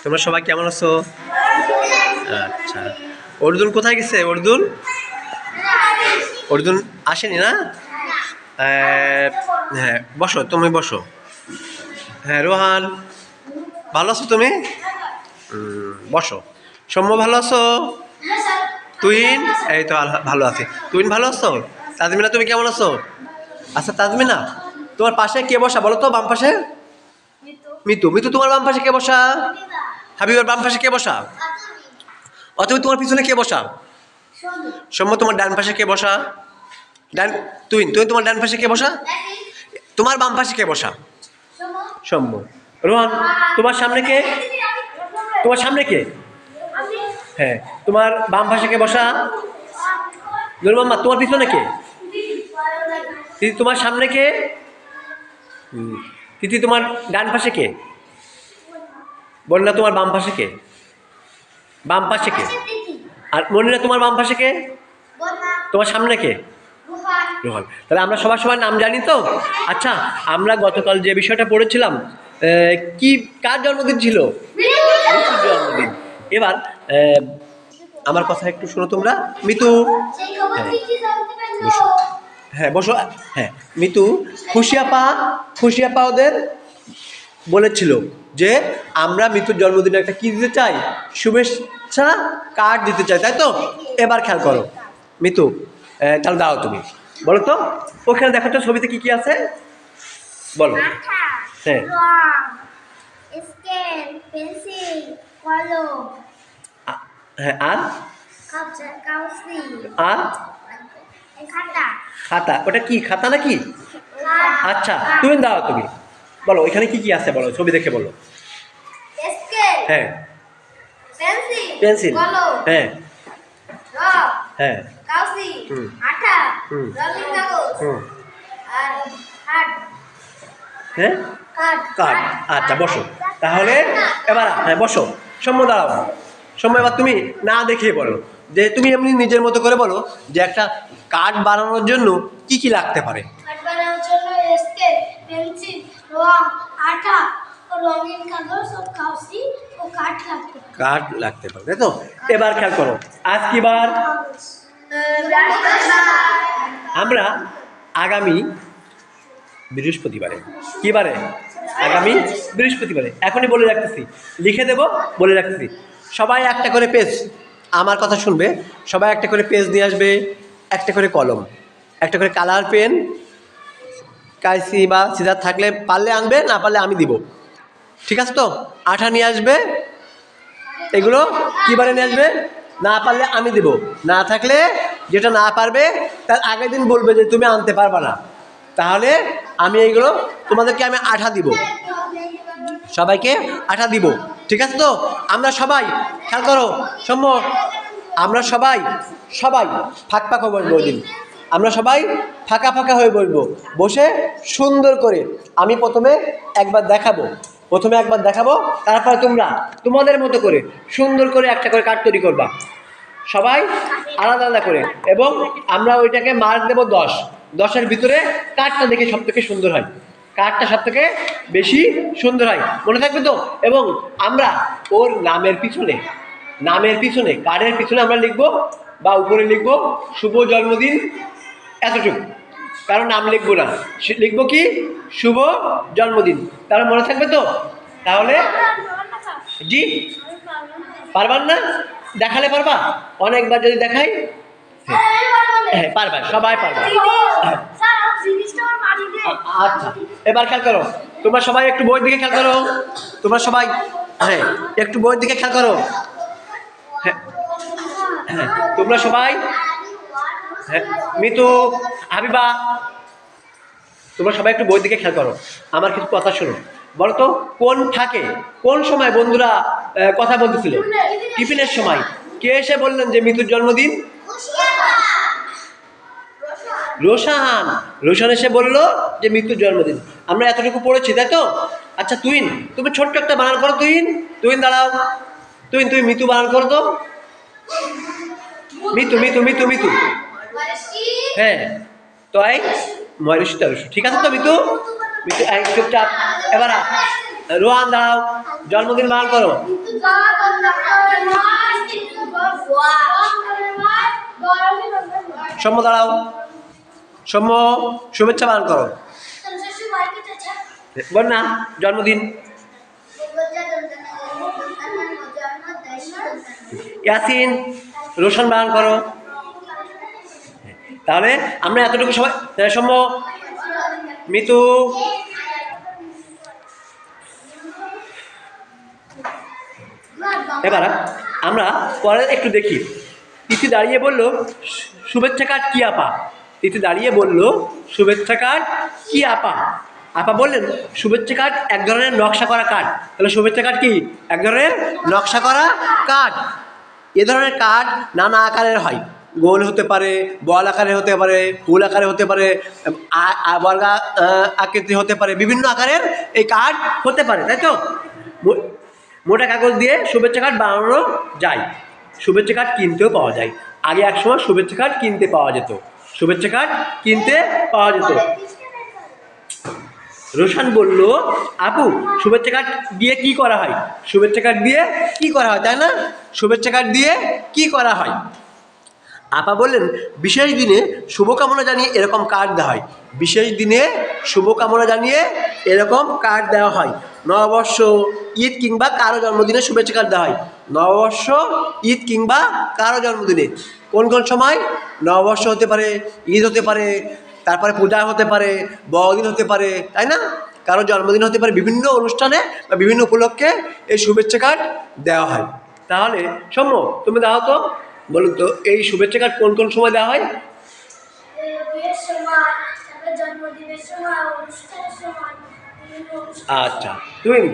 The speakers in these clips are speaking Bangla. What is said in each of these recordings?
তোমরা সবাই কেমন আছো? আচ্ছা, অর্জুন কোথায় গেছে? অর্জুন অর্জুন আসেনি না? হ্যাঁ, বসো, তুমি বসো। হ্যাঁ, রোহান ভালো আছো তুমি? বসো। সৌম্য ভালো আছো? তুইন এই তো ভালো আছি। তুইন ভালো আছো? তাজমিনা তুমি কেমন আছো? আচ্ছা তাজমিনা, তোমার পাশে কে বসা বলো তো? বাম পাশে মিতু। মিতু তোমার বাম পাশে কে বসা? হাবিবের বাম পাশে কে বসা? অথবা তোমার পিছনে কে বসা? সৌম্য তোমার ডান পাশে কে বসা? ডান তুই তোমার ডান পাশে কে বসা? তোমার বাম পাশে কে বসা? সৌম্য। রোহান তোমার সামনে কে? তোমার সামনে কে? হ্যাঁ, তোমার বাম পাশে কে বসা? নুর মাম্মা তোমার পিছনে কে? তিথি তোমার সামনে কে? তিথি তোমার ডান পাশে কে? বন্যা তোমার বাম পাশে কে? বাম পাশে কে? আর মনিরা তোমার বাম পাশে কে? তোমার সামনে কে? রোহান। তাহলে আমরা সবার সবার নাম জানি তো? আচ্ছা, আমরা গতকাল যে বিষয়টা পড়েছিলাম, কি কার জন্মদিন ছিল? মিতুর জন্মদিন। এবার আমার কথা একটু শোনো তোমরা। মিতু, বসো। হ্যাঁ বসো। হ্যাঁ, মিতু খুশি আপা ওদের বলেছিল যে আমরা মিতুর জন্মদিনে একটা কি দিতে চাই? শুভেচ্ছা কার্ড দিতে চাই, তাই তো? এবার খেয়াল করো মিতু, তাহলে দাও তুমি বলো তো। ওখানে দেখো তো ছবিতে কি কি আছে বলো। হ্যাঁ, হ্যাঁ, আর আর খাতা। ওটা কি খাতা নাকি? আচ্ছা তুমি দাও, তুমি বলো এখানে কি কি আছে বলো, ছবি দেখে বলো। হ্যাঁ, পেন্সিল। হ্যাঁ, হ্যাঁ, হ্যাঁ, কার্ড। আচ্ছা বসো তাহলে। এবার হ্যাঁ বসো। সৌম্য দাঁড়াও। সৌম্য এবার তুমি না দেখে বলো, যে তুমি এমনি নিজের মতো করে বলো যে একটা কার্ড বানানোর জন্য কি কি লাগতে পারে। কার্ড লাগতে পারে, তাই তো? এবার খেয়াল করো, আজ কি বার? আমরা আগামী বৃহস্পতিবারে। কি বারে? আগামী বৃহস্পতিবারে। এখনই বলে রাখতেছি, লিখে দেব, বলে রাখতেছি। সবাই একটা করে পেজ, আমার কথা শুনবে, সবাই একটা করে পেজ নিয়ে আসবে, একটা করে কলম, একটা করে কালার পেন, কাইসি বা সিজার থাকলে পারলে আনবে, না পারলে আমি দিব, ঠিক আছে তো? আঠা নিয়ে আসবে। এগুলো কী বারে নিয়ে আসবে? না পারলে আমি দিব, না থাকলে যেটা না পারবে তার আগের দিন বলবে যে তুমি আনতে পারবা না, তাহলে আমি এইগুলো তোমাদেরকে আমি আঠা দিব, সবাইকে আঠা দিব, ঠিক আছে তো? আমরা সবাই খেয়াল করো সৌম্য, আমরা সবাই ফাঁক ফাঁক হয়ে বসবো ওই দিন। আমরা সবাই ফাঁকা ফাঁকা হয়ে বসবো, বসে সুন্দর করে আমি প্রথমে একবার দেখাবো, তারপরে তোমরা তোমাদের মতো করে সুন্দর করে একটা করে কার্ড তৈরি করবা, সবাই আলাদা আলাদা করে, এবং আমরা ওইটাকে মার্ক দেবো 10। 10-এর ভিতরে কার্ডটা দেখে সব থেকে সুন্দর হয়, কার্ডটা সব থেকে বেশি সুন্দর হয়, মনে থাকবে তো? এবং আমরা ওর নামের পিছনে কার্ডের পিছনে আমরা লিখবো বা উপরে লিখবো শুভ জন্মদিন এতটুকু, কারণ নাম লিখবো না, লিখবো কি শুভ জন্মদিন। তাহলে মনে থাকবে তো? তাহলে জি, পারবার না? দেখালে পারবা? অনেকবার যদি দেখাই, হ্যাঁ পারবা, সবাই পারবা। আচ্ছা, এবার খেয়াল করো, তোমরা সবাই একটু বইয়ের দিকে খেয়াল করো, তোমরা সবাই হ্যাঁ একটু বইয়ের দিকে খেয়াল করো। হ্যাঁ, হ্যাঁ, তোমরা সবাই, হ্যাঁ, মিতু, হাবিবা, তোমরা সবাই একটু বইয়ের দিকে খেয়াল করো, আমার কিছু কথা শোনো। বলো তো কোন থাকে, কোন সময় বন্ধুরা কথা বলতেছিল? টিফিনের সময়। কে এসে বললেন যে মিতুর জন্মদিন? রোশান এসে বললো যে মিতুর জন্মদিন। আমরা এতটুকু পড়েছি, তাই তো? আচ্ছা তুমি ছোট্ট একটা বানান করো। তুই দাঁড়াও, তুমি মিতু বানান করো তো। মিতু। হ্যাঁ, তাই ময়ূরী, ঠিক আছে তো? মিতু চুপচাপ। এবার রোহান দাঁড়াও, জন্মদিন বারণ করো। সৌম্য দাঁড়াও, সৌম্য শুভেচ্ছা বারণ করো। বল না জন্মদিন। ইয়াসিন রোশন বারণ করো। তাহলে আমরা এতটুকু সবাই, সৌম্য, মিতু, এবার আমরা পরে একটু দেখি। তিথি দাঁড়িয়ে বলল শুভেচ্ছা কার্ড কি আপা? তিথি দাঁড়িয়ে বলল শুভেচ্ছা কার্ড কি আপা? আপা বললেন শুভেচ্ছা কার্ড এক ধরনের নকশা করা কার্ড। তাহলে শুভেচ্ছা কার্ড কি? এক ধরনের নকশা করা কার্ড। এ ধরনের কার্ড নানা আকারের হয়, গোল হতে পারে, বল আকারে হতে পারে, ফুল আকারে হতে পারে, বর্গা আকৃতি হতে পারে, বিভিন্ন আকারের এই কার্ড হতে পারে, তাই তো? মোটা কাগজ দিয়ে শুভেচ্ছা কার্ড বানানো যায়, শুভেচ্ছা কার্ড কিনতেও পাওয়া যায়। আগে একসময় শুভেচ্ছা কার্ড কিনতে পাওয়া যেত, শুভেচ্ছা কার্ড কিনতে পাওয়া যেত। রোশন বলল আপু শুভেচ্ছা কার্ড দিয়ে কি করা হয়? শুভেচ্ছা কার্ড দিয়ে কি করা হয়, তাই না? শুভেচ্ছা কার্ড দিয়ে কি করা হয়? আপা বললেন বিশেষ দিনে শুভকামনা জানিয়ে এরকম কার্ড দেওয়া হয়। বিশেষ দিনে শুভকামনা জানিয়ে এরকম কার্ড দেওয়া হয়। নববর্ষ, ঈদ কিংবা কারো জন্মদিনে শুভেচ্ছা কার্ড দেওয়া হয়। নববর্ষ, ঈদ কিংবা কারো জন্মদিনে। কোন কোন সময়? নববর্ষ হতে পারে, ঈদ হতে পারে, তারপরে পূজা হতে পারে, বড়দিন হতে পারে, তাই না? কারো জন্মদিন হতে পারে। বিভিন্ন অনুষ্ঠানে বা বিভিন্ন উপলক্ষে এই শুভেচ্ছা কার্ড দেওয়া হয়। তাহলে সৌম্য তুমি দাও তো, বলুন তো এই শুভেচ্ছা কার্ড কোন কোন সময় দেওয়া হয়? আচ্ছা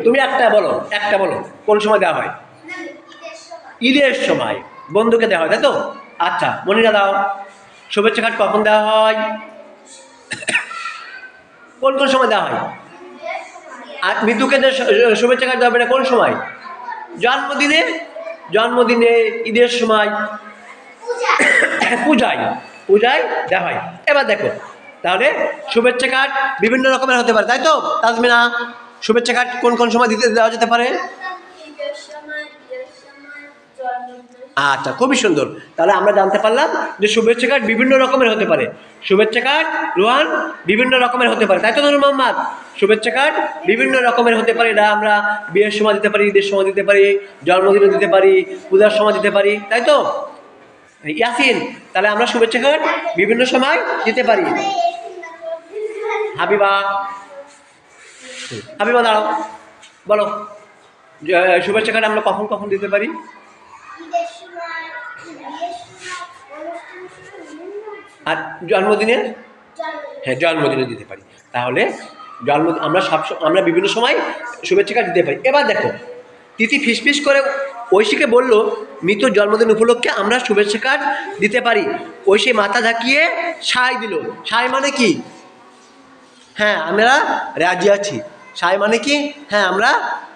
তুমি একটা বলো, একটা বলো কোন সময় দেওয়া হয়? ঈদের সময় বন্ধুকে দেওয়া হয়, তাই তো? আচ্ছা মনিরা দাও, শুভেচ্ছা কার্ড কখন দেওয়া হয়? কোন কোন সময় দেওয়া হয়? আর মৃত্যুকে যে শুভেচ্ছা কার্ড দেওয়া হবে এটা কোন সময়? জন্মদিনে, জন্মদিনে, ঈদের সময়, পূজায়, পূজায় দেওয়া হয়। এবার দেখো তাহলে শুভেচ্ছা কার্ড বিভিন্ন রকমের হতে পারে, তাই তো তাজমিনা? শুভেচ্ছা কার্ড কোন কোন সময় দিতে দেওয়া যেতে পারে? আচ্ছা খুবই সুন্দর। তাহলে আমরা জানতে পারলাম যে শুভেচ্ছা কার্ড বিভিন্ন রকমের হতে পারে। শুভেচ্ছা কার্ড রোহান বিভিন্ন রকমের হতে পারে, তাই তো নুর মোহাম্মদ? শুভেচ্ছা কার্ড বিভিন্ন রকমের হতে পারে। এটা আমরা বিয়ের সময় দিতে পারি, ঈদের সময় দিতে পারি, জন্মদিনে দিতে পারি, পূজার সময় দিতে পারি, তাই তো? ইয়াসিন তাহলে আমরা শুভেচ্ছা কার্ড বিভিন্ন সময় দিতে পারি। হাবিবা, হাবিবা দাঁড়াও, বলো শুভেচ্ছা কার্ড আমরা কখন কখন দিতে পারি? আর জন্মদিনের? হ্যাঁ জন্মদিনে দিতে পারি। তাহলে আমরা বিভিন্ন সময় শুভেচ্ছা কার্ড দিতে পারি। এবার দেখো তিথি ফিসফিস করে ঐশীকে বলল মৃত্যুর জন্মদিন উপলক্ষে আমরা শুভেচ্ছা কার্ড দিতে পারি। ঐশী মাথা ঝাঁকিয়ে সায় দিল। সায় মানে কি? হ্যাঁ আমরা রাজি আছি। সায় মানে কি? হ্যাঁ আমরা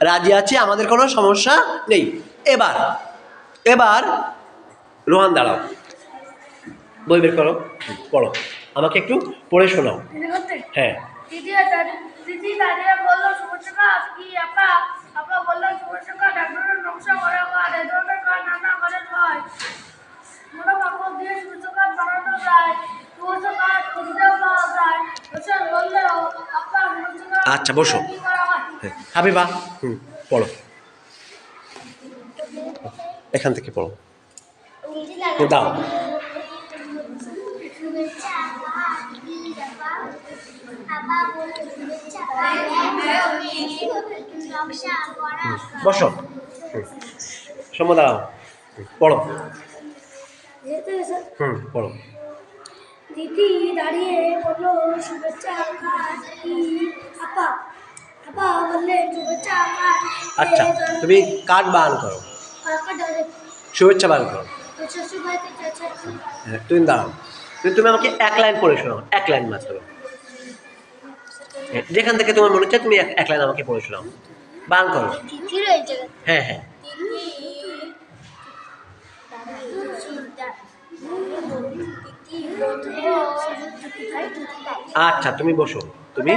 রাজি আছি, আমাদের কোনো সমস্যা নেই। এবার এবার রোহান দাঁড়াও, বই বের করো, পড়ো, আমাকে একটু পড়ে শোনাও। হ্যাঁ আচ্ছা বসো। হাবিবা পড়ো, এখান থেকে পড়ো, দাও। বসো, সময় দাও, পড়ো। পড়ো। দিদি দাঁড়িয়ে বলল শুভেচ্ছা কার্ড কি আপা? আপা বললেন শুভেচ্ছা কার্ড। আচ্ছা তুমি কার্ড বান করো, শুভেচ্ছা বান করো। হ্যাঁ তুমি দাও, তুমি আমাকে এক লাইন পড়ে শোনাও, এক লাইন মাত্র, যেখান থেকে তোমার মনে হচ্ছে তুমি এক লাইন আমাকে পড়ে শোনাও, বান করো। হ্যাঁ হ্যাঁ আচ্ছা তুমি বসো, তুমি